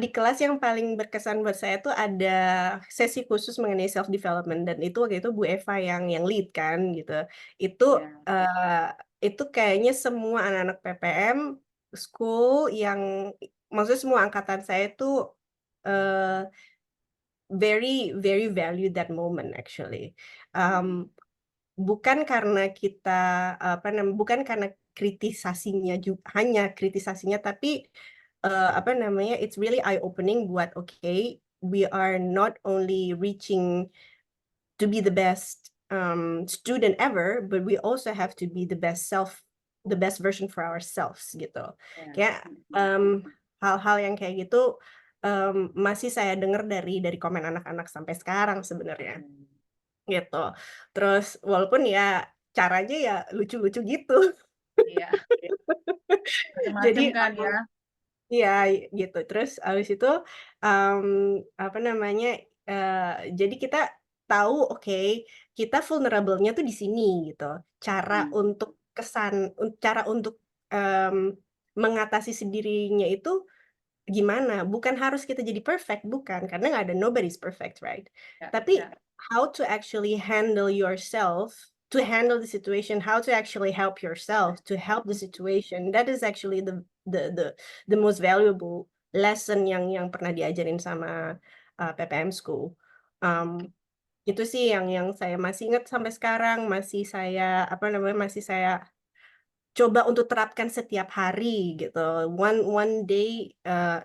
kelas yang paling berkesan buat saya tuh ada sesi khusus mengenai self development, dan itu waktu itu Bu Eva yang lead kan gitu. Itu
Ya.
itu kayaknya semua anak-anak PPM school yang maksudnya semua angkatan saya tuh eh, very very value that moment actually. Um, bukan karena kita bukan karena hanya kritisasinya, tapi apa namanya, it's really eye opening buat okay, we are not only reaching to be the best student ever, but we also have to be the best version for ourselves gitu.
Ya.
Kayak hal-hal yang kayak gitu masih saya dengar dari komen anak-anak sampai sekarang sebenarnya gitu. Terus walaupun ya caranya ya lucu-lucu gitu.
Iya,
Jadi
macam-macam kan ya.
iya gitu. Terus abis itu apa namanya, jadi kita tahu oke, kita vulnerable-nya tuh di sini gitu. Cara
Hmm.
untuk cara untuk em, mengatasi sendirinya itu gimana? Bukan harus kita jadi perfect, bukan, karena nggak ada, nobody's perfect, right?
Ya,
Tapi
ya.
how to actually handle yourself, to handle the situation, how to actually help yourself to help the situation. That is actually the most valuable lesson yang pernah diajarin sama PPM School. Um, itu sih yang saya masih ingat sampai sekarang, masih saya apa namanya, masih saya coba untuk terapkan setiap hari gitu. One day,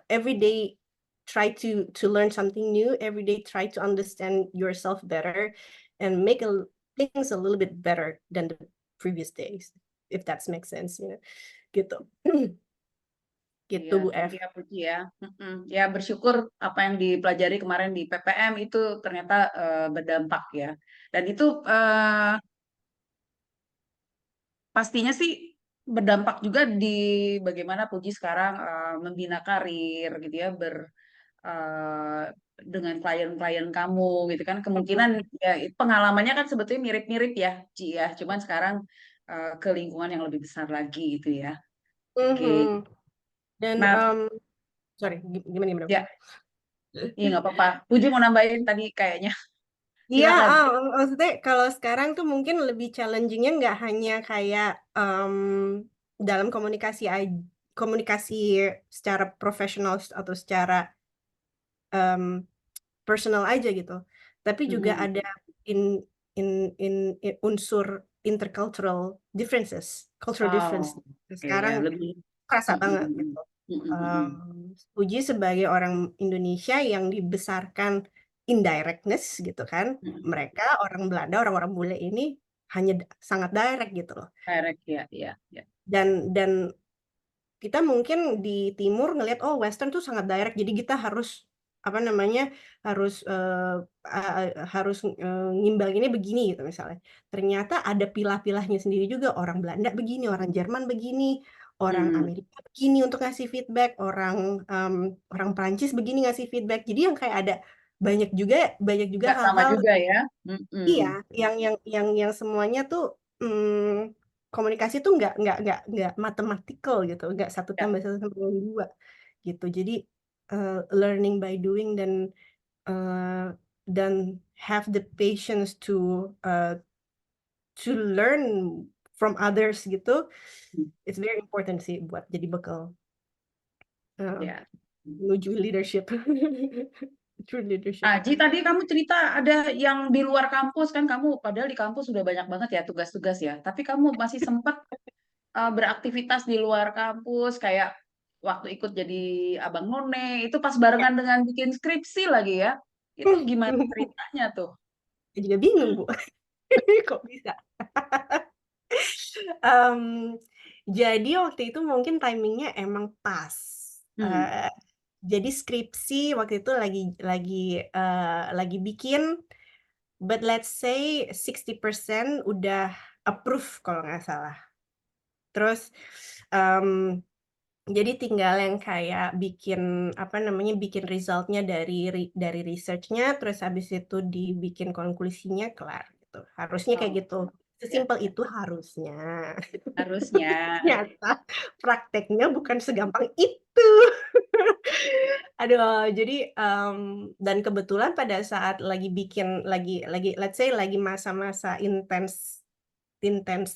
every day try to learn something new. Every day try to understand yourself better and make things a little bit better than the previous days. If that makes sense, gitu. Gitu
Iya,
Bu F.
iya Puji ya. Ya bersyukur apa yang dipelajari kemarin di PPM itu ternyata berdampak ya. Dan itu pastinya sih berdampak juga di bagaimana Puji sekarang membina karir gitu ya, eh, dengan klien-klien kamu gitu kan. Kemungkinan ya pengalamannya kan sebetulnya mirip-mirip ya, Ci ya. Cuman sekarang ke lingkungan yang lebih besar lagi gitu ya. Oke.
Mhm. Dan
Nah,
sorry, gimana gimana?
ya, iya nggak apa-apa. Puji mau nambahin tadi kayaknya.
Iya,
Silakan.
maksudnya kalau sekarang tuh mungkin lebih challenging-nya nggak hanya kayak dalam komunikasi secara profesional atau secara personal aja gitu, tapi juga
Mm-mm.
ada in in unsur intercultural differences, cultural difference.
Oh, oke ya
Sekarang
lebih.
kerasa banget
Mm-mm.
gitu.
Mm-mm.
Puji sebagai orang Indonesia yang dibesarkan indirectness gitu kan,
Mm-mm.
mereka orang Belanda, orang-orang bule ini hanya sangat direct gitu loh.
Direct ya, ya, ya.
Dan kita mungkin di timur ngelihat oh western tuh sangat direct, jadi kita harus apa namanya harus ngimbanginnya begini gitu misalnya. Ternyata ada pilah-pilahnya sendiri juga, orang Belanda begini, orang Jerman begini, orang Amerika begini untuk ngasih feedback, orang Prancis begini ngasih feedback. Jadi yang kayak ada banyak juga
Nggak sama
hal-hal.
juga ya.
Iya, yang semuanya tuh komunikasi tuh nggak mathematical gitu, nggak satu
Ya.
tambah satu sama dengan dua gitu. Jadi learning by doing dan have the patience to learn from others gitu. It's very important sih buat jadi bekal
Ya.
menuju leadership, true leadership.
Ji, tadi kamu cerita ada yang di luar kampus kan, kamu padahal di kampus sudah banyak banget ya tugas-tugas ya, tapi kamu masih sempat beraktivitas di luar kampus kayak waktu ikut jadi abang none itu pas
Ya.
barengan dengan bikin skripsi lagi ya. Itu gimana ceritanya tuh?
Saya juga bingung Bu, kok bisa. Em, jadi waktu itu mungkin timingnya emang pas. Jadi skripsi waktu itu lagi bikin, but let's say 60% udah approve kalau nggak salah. Terus em, jadi tinggal yang kayak bikin apa namanya bikin resultnya dari researchnya, terus habis itu dibikin konklusinya kelar gitu. Harusnya kayak
Oh,
gitu.
ya,
Sesimpel
ya.
itu harusnya.
Harusnya.
Ternyata prakteknya bukan segampang itu. Aduh, jadi dan kebetulan pada saat lagi bikin let's say lagi masa-masa intens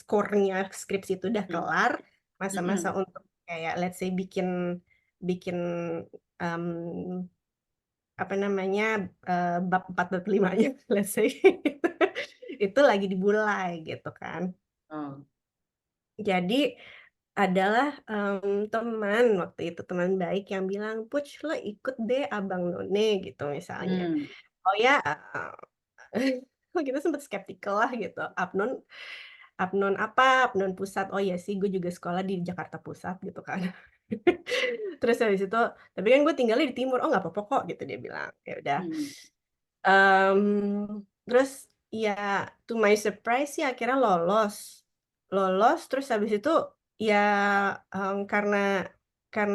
core-nya skripsi itu udah kelar, masa-masa untuk kayak let's say bikin bikin em, apa namanya bab 4 bab 5-nya let's say itu lagi dimulai gitu kan.
Oh.
Jadi adalah teman waktu itu teman baik yang bilang, Puch lo ikut deh Abang None gitu misalnya. Oh ya, kita sempat skeptikal lah gitu. Abnon, Abnon apa? Abnon Pusat. Oh ya sih, gue juga sekolah di Jakarta Pusat gitu kan. Terus habis itu, tapi kan gue tinggalnya di timur. Oh nggak apa-apa kok gitu dia bilang. Ya udah. Terus ya to my surprise sih akhirnya lolos terus habis itu ya karena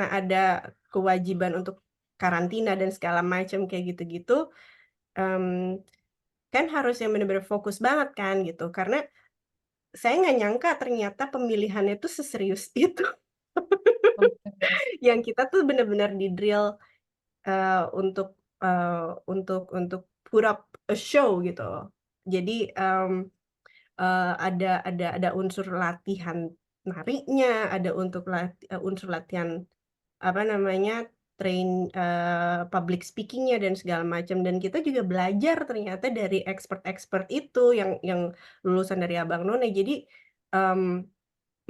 ada kewajiban untuk karantina dan segala macam kayak gitu-gitu em, kan harus yang benar-benar fokus banget kan gitu karena saya nggak nyangka ternyata pemilihannya itu seserius itu yang kita tuh benar-benar di drill untuk put up a show gitu. Jadi ada unsur latihan narinya, ada unsur latihan apa namanya public speakingnya dan segala macam. Dan kita juga belajar ternyata dari expert-expert itu yang lulusan dari Abang None. Jadi em,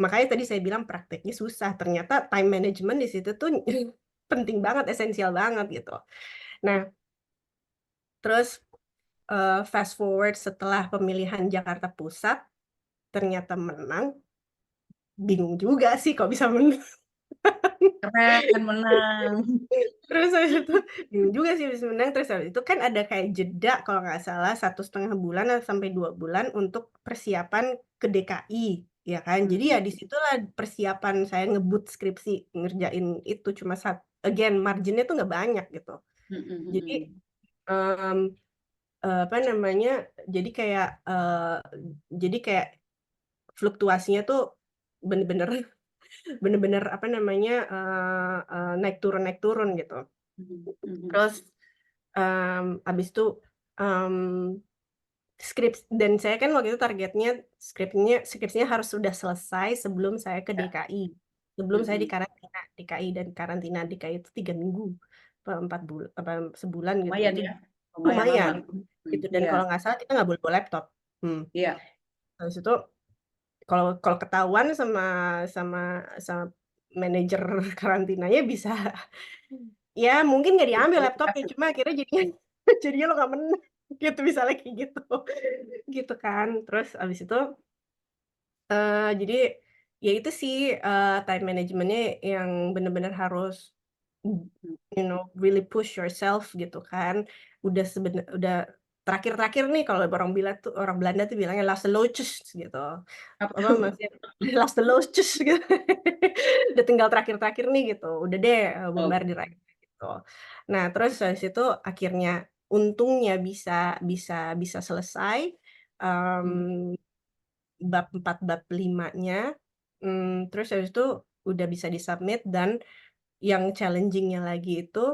makanya tadi saya bilang prakteknya susah. Ternyata time management di situ tuh penting banget, esensial banget gitu. Nah, terus fast forward setelah pemilihan Jakarta Pusat, ternyata menang. Bingung juga sih kok bisa menang.
Keren, menang.
Terus habis itu bingung juga sih bisa menang. Terus habis itu kan ada kayak jeda kalau nggak salah 1,5 bulan sampai 2 bulan untuk persiapan ke DKI, ya kan? Jadi ya disitulah persiapan saya ngebut skripsi ngerjain itu cuma again marginnya tuh nggak banyak gitu. Jadi em, apa namanya? Jadi kayak fluktuasinya tuh bener-bener bener-bener apa namanya naik turun gitu. Terus abis itu em, dan saya kan waktu itu targetnya skripsinya harus sudah selesai sebelum saya ke DKI, sebelum saya di karantina DKI, dan karantina DKI itu 3 minggu, 4 bulan, apa sebulan gitu.
Lumayan
Itu
ya, lumayan lama.
lumayan gitu. Dan
Iya,
kalau nggak salah kita nggak boleh bawa laptop.
iya.
Habis itu kalau kalau ketahuan sama sama sama manajer karantinanya bisa ya mungkin nggak diambil laptopnya cuma akhirnya jadinya jadinya lo nggak menang gitu misalnya kayak gitu gitu kan. Terus abis itu jadi ya itu sih time managementnya yang benar-benar harus really push yourself gitu kan. Udah terakhir-terakhir nih kalau orang Belanda tuh bilangnya laatste loodjes gitu.
Apa
Apa
tuh?
maksudnya laatste loodjes gitu. Udah tinggal terakhir-terakhir nih gitu. Udah deh
Oh,
bombardir aja gitu. Nah, terus habis itu akhirnya untungnya bisa selesai
hmm,
um, bab 4 bab 5-nya. Terus habis itu udah bisa disubmit dan yang challenging-nya lagi itu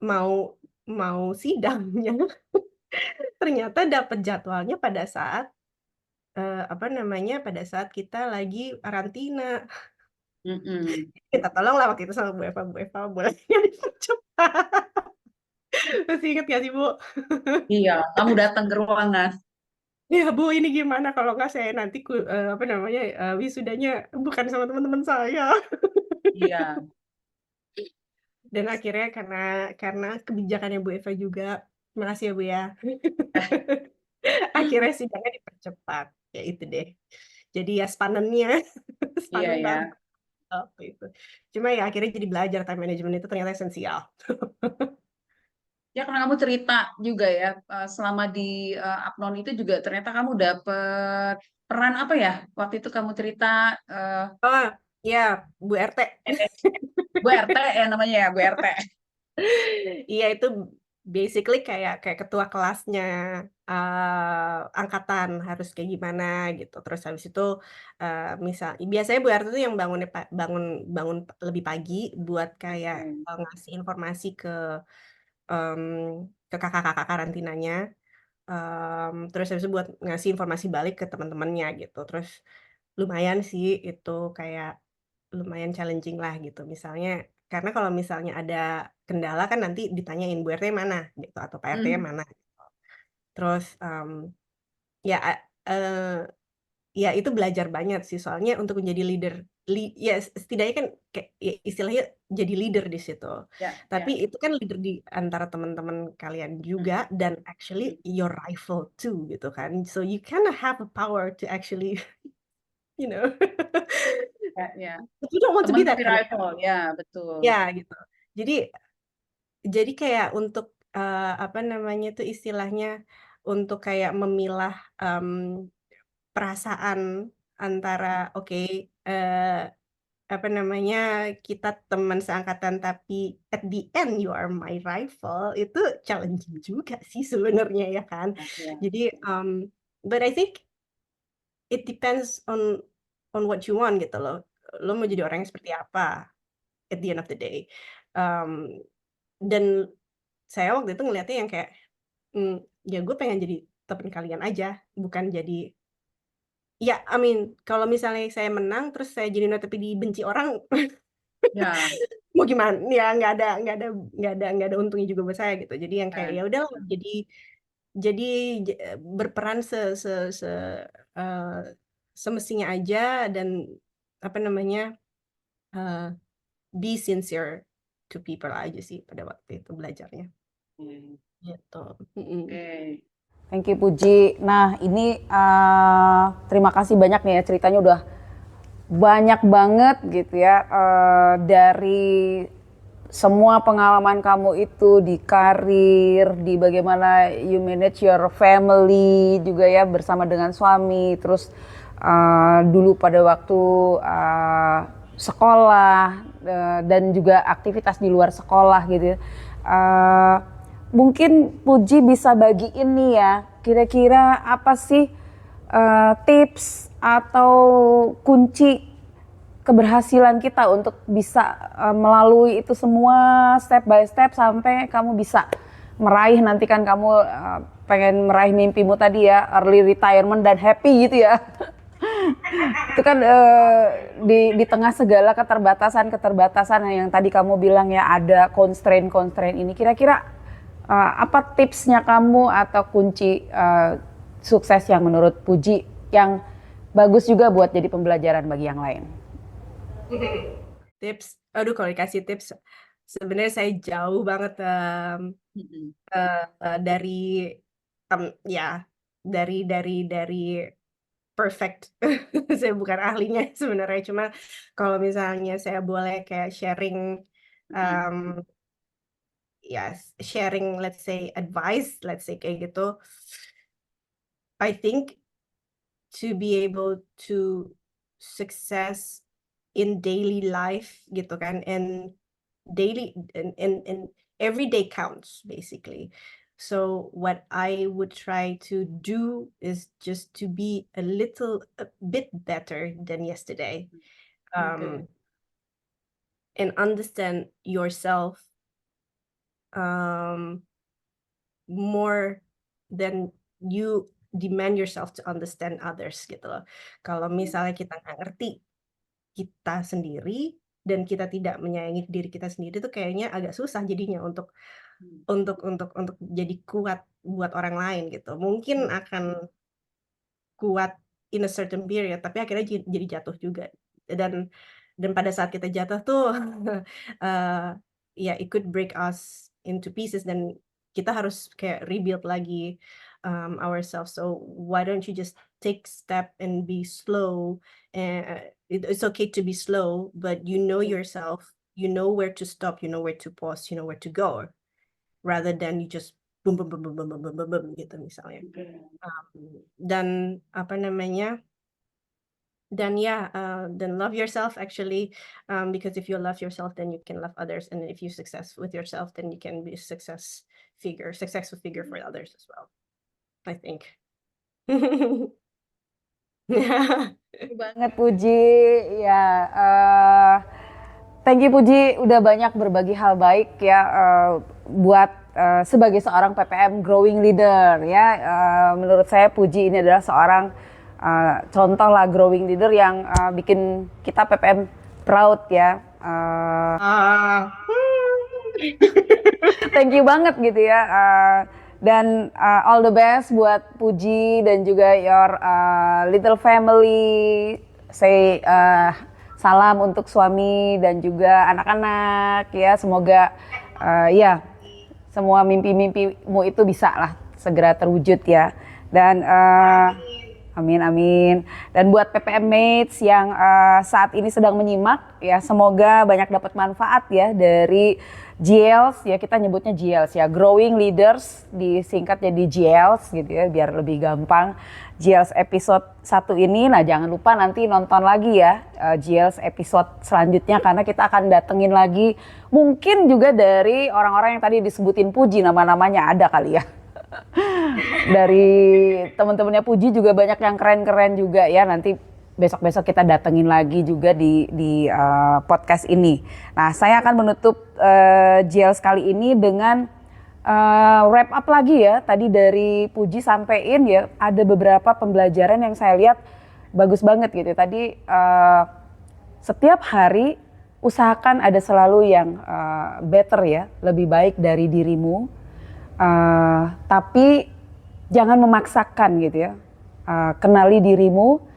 mau mau sidangnya ternyata dapat jadwalnya pada saat, apa namanya, pada saat kita lagi karantina.
mm-mm.
Minta tolong lah waktu itu sama Bu Eva boleh nggak dipercepat? Masih inget nggak sih, Bu?
Iya, kamu datang ke ruangan.
"Ya Bu, ini gimana kalau nggak saya nanti apa namanya, wisudanya bukan sama teman-teman saya."
Iya,
Dan akhirnya karena kebijakannya Bu Eva juga, makasih ya Bu ya, akhirnya sidangnya dipercepat, ya itu deh. Jadi ya spanennya,
iya
spanen
ya.
banget waktu itu. Cuma ya akhirnya jadi belajar time management itu ternyata esensial.
Ya karena kamu cerita juga ya, selama di Apnon itu juga ternyata kamu dapet peran apa ya? Waktu itu kamu cerita eh,
Oh, ya Bu RT.
Bu RT ya namanya ya, Bu RT.
Iya itu basically kayak kayak ketua kelasnya angkatan harus kayak gimana gitu. Terus habis itu misal biasanya Bu RT itu yang bangun bangun lebih pagi buat kayak
Oke.
ngasih informasi em, ke kakak-kakak karantinanya. Terus habis itu buat ngasih informasi balik ke teman-temannya gitu. Terus lumayan sih itu kayak lumayan challenging lah gitu. Misalnya karena kalau misalnya ada kendala kan nanti ditanyain Bu RT mana gitu atau Pak RT-nya
Hmm.
mana. Terus ya ya itu belajar banget sih soalnya untuk menjadi leader ya setidaknya kan kayak ya istilahnya jadi leader di situ.
Ya,
Tapi
ya.
itu kan leader di antara teman-teman kalian
Hmm.
juga dan actually
Hmm.
your rival too gitu kan. So you kind of have a power to actually, you know.
Ya, ya.
But you don't want to
Teman
be that
tapi
kind of
rival, ya betul.
ya gitu. Jadi jadi kayak untuk apa namanya tuh istilahnya untuk kayak memilah perasaan antara oke apa namanya kita teman seangkatan tapi at the end you are my rival itu challenging juga sih sebenarnya ya kan.
Ya, ya.
Jadi but I think it depends on what you want gitu loh. Lo mau jadi orang yang seperti apa at the end of the day. Um, dan saya waktu itu ngeliatnya yang kayak ya gue pengen jadi temen kalian aja bukan jadi ya I mean kalau misalnya saya menang terus saya jadi tapi dibenci orang
Ya,
mau gimana ya nggak ada untungnya juga buat saya gitu jadi yang kayak
ya.
ya udah jadi berperan se eh, semestinya aja dan apa namanya eh, be sincere to people aja sih pada waktu itu belajarnya
Hmm.
gitu. Mm-mm.
Oke.
Thank you Puji. Nah ini terima kasih banyak nih ya ceritanya udah banyak banget gitu ya dari semua pengalaman kamu itu di karir, di bagaimana you manage your family juga ya bersama dengan suami, terus dulu pada waktu sekolah dan juga aktivitas di luar sekolah gitu. Mungkin Puji bisa bagiin nih ya, kira-kira apa sih tips atau kunci keberhasilan kita untuk bisa melalui itu semua step by step sampai kamu bisa meraih nanti kan kamu pengen meraih mimpimu tadi ya early retirement dan happy gitu ya. Itu kan di tengah segala keterbatasan yang tadi kamu bilang ya ada constraint ini kira-kira apa tipsnya kamu atau kunci sukses yang menurut Puji yang bagus juga buat jadi pembelajaran bagi yang lain.
Tips aduh kalau dikasih tips sebenarnya saya jauh banget
Mm-mm.
dari ya dari perfect. Saya bukan ahlinya sebenarnya, cuma kalau misalnya saya boleh kayak sharing,
Mm-mm.
sharing let's say advice, let's say kayak gitu, I think to be able to success in daily life gitu kan, and daily and every day counts basically. So what I would try to do is just to be a bit better than yesterday,
Oke.
and understand yourself um, more than you demand yourself to understand others gitu loh. Kalau misalnya kita nggak ngerti kita sendiri dan kita tidak menyayangi diri kita sendiri, tuh kayaknya agak susah jadinya untuk
Hmm.
jadi kuat buat orang lain gitu. Mungkin
Hmm.
akan kuat in a certain period, tapi akhirnya jadi jatuh juga. Dan pada saat kita jatuh tuh, ya it could break us into pieces dan kita harus kayak rebuild lagi ourselves. So why don't you just take step and be slow? It's okay to be slow, but you know
Oke.
yourself, you know where to stop, you know where to pause, you know where to go, rather than you just boom boom boom boom boom boom boom boom, boom gitu misalnya.
Oke.
Dan apa namanya, then love yourself actually, because if you love yourself then you can love others, and if you success with yourself then you can be a successful figure for others as well, I think.
Thank you banget Puji, ya. Thank you Puji udah banyak berbagi hal baik ya, buat sebagai seorang PPM growing leader ya. Menurut saya Puji ini adalah seorang contoh lah growing leader yang bikin kita PPM proud ya. Thank you banget gitu ya. Dan all the best buat Puji dan juga your little family. Say salam untuk suami dan juga anak-anak ya. Semoga ya semua mimpi-mimpimu itu bisa lah segera terwujud ya. Dan amin amin. Dan buat PPM Mates yang saat ini sedang menyimak ya, semoga banyak dapat manfaat ya dari GLS ya, kita nyebutnya GLS ya, Growing Leaders, disingkat jadi GLS gitu ya biar lebih gampang. GLS episode 1 ini, nah jangan lupa nanti nonton lagi ya GLS episode selanjutnya, karena kita akan datengin lagi mungkin juga dari orang-orang yang tadi disebutin Puji, nama-namanya ada kali ya. Dari teman-temannya Puji juga banyak yang keren-keren juga ya, nanti besok-besok kita datengin lagi juga di podcast ini. Nah, saya akan menutup GLS kali ini dengan wrap up lagi ya. Tadi dari Puji sampein ya, ada beberapa pembelajaran yang saya lihat bagus banget gitu. Tadi setiap hari usahakan ada selalu yang better ya, lebih baik dari dirimu. Tapi jangan memaksakan gitu ya. Kenali dirimu.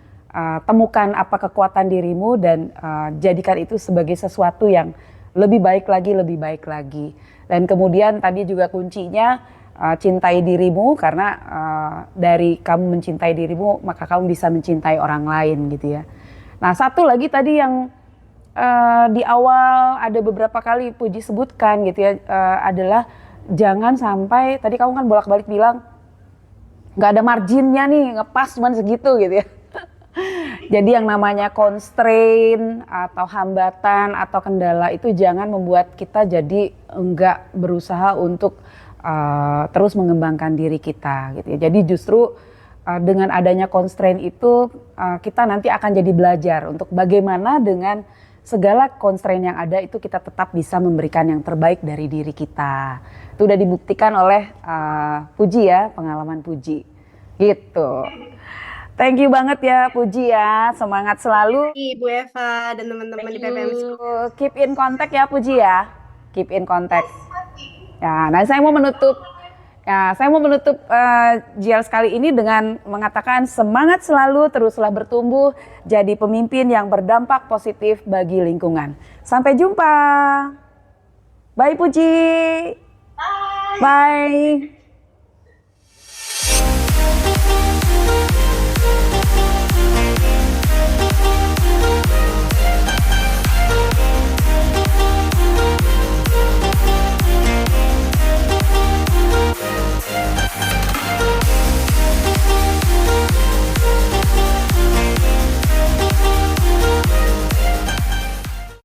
Temukan apa kekuatan dirimu dan jadikan itu sebagai sesuatu yang lebih baik lagi. Dan kemudian tadi juga kuncinya cintai dirimu, karena dari kamu mencintai dirimu maka kamu bisa mencintai orang lain gitu ya. Nah, satu lagi tadi yang di awal ada beberapa kali Puji sebutkan gitu ya, adalah jangan sampai, tadi kamu kan bolak-balik bilang nggak ada marginnya nih, ngepas cuman segitu gitu ya. Jadi yang namanya constraint atau hambatan atau kendala itu jangan membuat kita jadi enggak berusaha untuk terus mengembangkan diri kita gitu ya. Jadi justru dengan adanya constraint itu kita nanti akan jadi belajar untuk bagaimana dengan segala constraint yang ada itu kita tetap bisa memberikan yang terbaik dari diri kita. Itu udah dibuktikan oleh Puji ya, pengalaman Puji gitu. Thank you banget ya Puji ya, semangat selalu.
Ibu Eva dan teman-teman di PPM School.
Keep in contact ya Puji ya, keep in contact. Ya, nah saya mau menutup GLS kali ini dengan mengatakan semangat selalu, teruslah bertumbuh, jadi pemimpin yang berdampak positif bagi lingkungan. Sampai jumpa. Bye Puji. Bye.